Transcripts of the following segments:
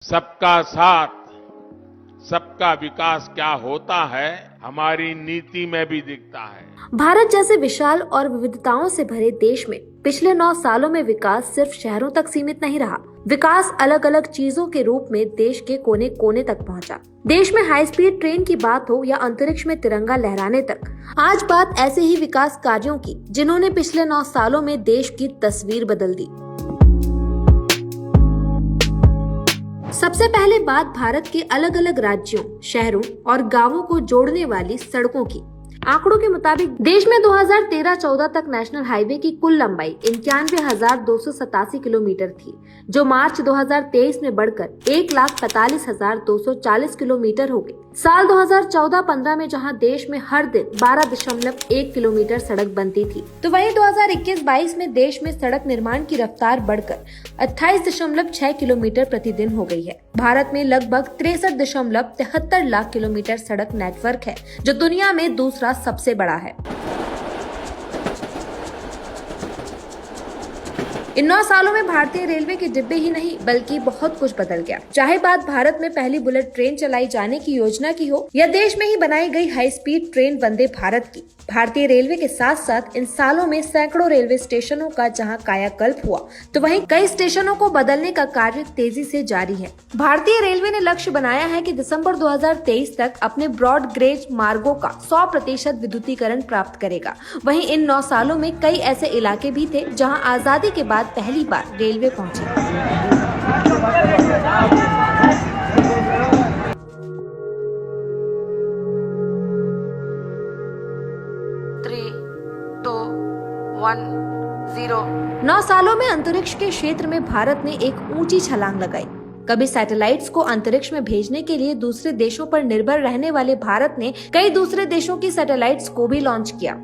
सबका साथ सबका विकास क्या होता है, हमारी नीति में भी दिखता है। भारत जैसे विशाल और विविधताओं से भरे देश में पिछले 9 सालों में विकास सिर्फ शहरों तक सीमित नहीं रहा। विकास अलग अलग चीजों के रूप में देश के कोने कोने तक पहुंचा। देश में हाई स्पीड ट्रेन की बात हो या अंतरिक्ष में तिरंगा लहराने तक, आज बात ऐसे ही विकास कार्यों की जिन्होंने पिछले 9 सालों में देश की तस्वीर बदल दी। सबसे पहले बात भारत के अलग अलग राज्यों, शहरों और गांवों को जोड़ने वाली सड़कों की। आंकड़ों के मुताबिक देश में 2013-14 तक नेशनल हाईवे की कुल लंबाई 91,287 किलोमीटर थी, जो मार्च 2023 में बढ़कर 1,45,240 किलोमीटर हो गई। साल 2014-15 में जहां देश में हर दिन 12.1 किलोमीटर सड़क बनती थी, तो वहीं 2021-22 में देश में सड़क निर्माण की रफ्तार बढ़कर 28.6 किलोमीटर प्रतिदिन हो गई है। भारत में लगभग 63.73 लाख किलोमीटर सड़क नेटवर्क है, जो दुनिया में दूसरा सबसे बड़ा है। इन 9 सालों में भारतीय रेलवे के डिब्बे ही नहीं बल्कि बहुत कुछ बदल गया। चाहे बात भारत में पहली बुलेट ट्रेन चलाई जाने की योजना की हो या देश में ही बनाई गई high speed train Vande Bharat की, भारतीय रेलवे के साथ साथ इन सालों में सैकड़ों रेलवे स्टेशनों का जहां कायाकल्प हुआ, तो वहीं कई स्टेशनों को बदलने का कार्य तेजी से जारी है। भारतीय रेलवे ने लक्ष्य बनाया है कि दिसंबर 2023 तक अपने ब्रॉड गेज मार्गों का 100% विद्युतीकरण प्राप्त करेगा। वहीं इन 9 सालों में कई ऐसे इलाके भी थे जहां आजादी के बाद पहली बार रेलवे पहुंची। 3, 2, 1, 0। 9 सालों में अंतरिक्ष के क्षेत्र में भारत ने एक ऊंची छलांग लगाई। कभी सैटेलाइट्स को अंतरिक्ष में भेजने के लिए दूसरे देशों पर निर्भर रहने वाले भारत ने कई दूसरे देशों की सैटेलाइट्स को भी लॉन्च किया।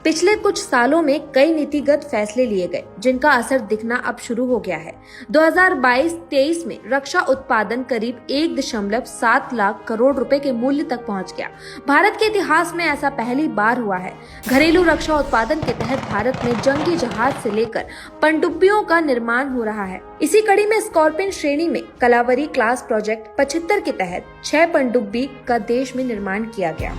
पिछले कुछ सालों में कई नीतिगत फैसले लिए गए, जिनका असर दिखना अब शुरू हो गया है। 2022-23 में रक्षा उत्पादन करीब 1.7 लाख करोड़ रुपए के मूल्य तक पहुंच गया। भारत के इतिहास में ऐसा पहली बार हुआ है। घरेलू रक्षा उत्पादन के तहत भारत में जंगी जहाज से लेकर पनडुब्बियों का निर्माण हो रहा है। इसी कड़ी में स्कॉर्पियन श्रेणी में कलावरी क्लास प्रोजेक्ट 75 के तहत 6 पनडुब्बी का देश में निर्माण किया गया।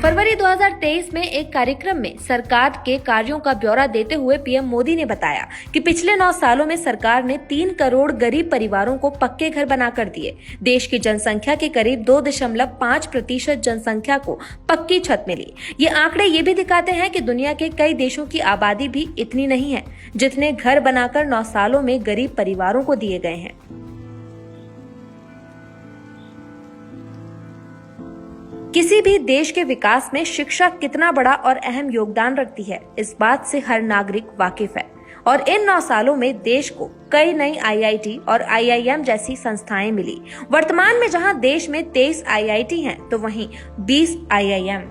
फरवरी 2023 में एक कार्यक्रम में सरकार के कार्यों का ब्यौरा देते हुए पीएम मोदी ने बताया कि पिछले 9 सालों में सरकार ने 3 करोड़ गरीब परिवारों को पक्के घर बनाकर दिए। देश की जनसंख्या के करीब 2.5% जनसंख्या को पक्की छत मिली। ये आंकड़े ये भी दिखाते हैं कि दुनिया के कई देशों की आबादी भी इतनी नहीं है जितने घर बनाकर 9 सालों में गरीब परिवारों को दिए गए हैं। किसी भी देश के विकास में शिक्षा कितना बड़ा और अहम योगदान रखती है, इस बात से हर नागरिक वाकिफ है। और इन 9 सालों में देश को कई नई IIT और IIM जैसी संस्थाएं मिली। वर्तमान में जहां देश में 23 IIT हैं, तो वहीं 20 IIM।